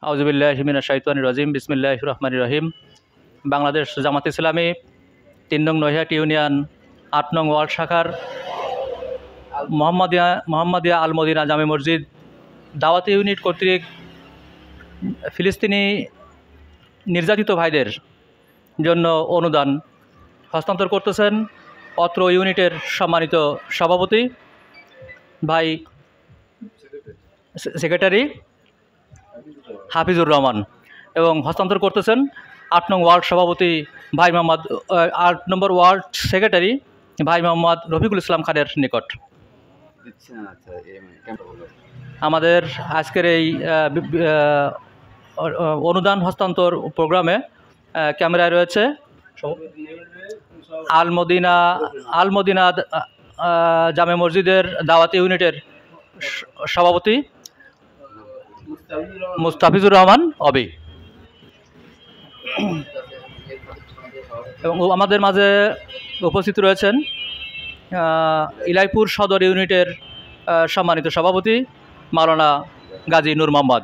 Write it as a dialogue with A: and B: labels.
A: আউযুবিল্লাহি মিনাশ শাইতানির রাজিম বিসমিল্লাহির রহমানির রহিম। বাংলাদেশ জামাত ইসলামী ৩ নং নৈহাটি ইউনিয়ন ৮ নং ওয়ার্ড শাখার মোহাম্মদিয়া আল মদিনা জামে মসজিদ দাওয়াতি ইউনিট কর্তৃক ফিলিস্তিনি নির্যাতিত ভাইদের জন্য অনুদান হস্তান্তর করতেছেন অত্র ইউনিটের সম্মানিত সভাপতি ভাই সেক্রেটারি হাফিজুর রহমান এবং হস্তান্তর করতেছেন ৮ নং ওয়ার্ড সভাপতি ভাই মোহাম্মদ ৮ নম্বর ওয়ার্ড সেক্রেটারি ভাই মোহাম্মদ রফিকুল ইসলাম খানের নিকট। আমাদের আজকের এই অনুদান হস্তান্তর প্রোগ্রামে ক্যামেরায় রয়েছে আল মদিনা জামে মসজিদের দাওয়াতি ইউনিটের সভাপতি মুস্তাফিজুর রহমান অবি এবং আমাদের মাঝে উপস্থিত রয়েছেন ইলাইপুর সদর ইউনিটের সম্মানিত সভাপতি মাওলানা গাজী নূর মোহাম্মদ।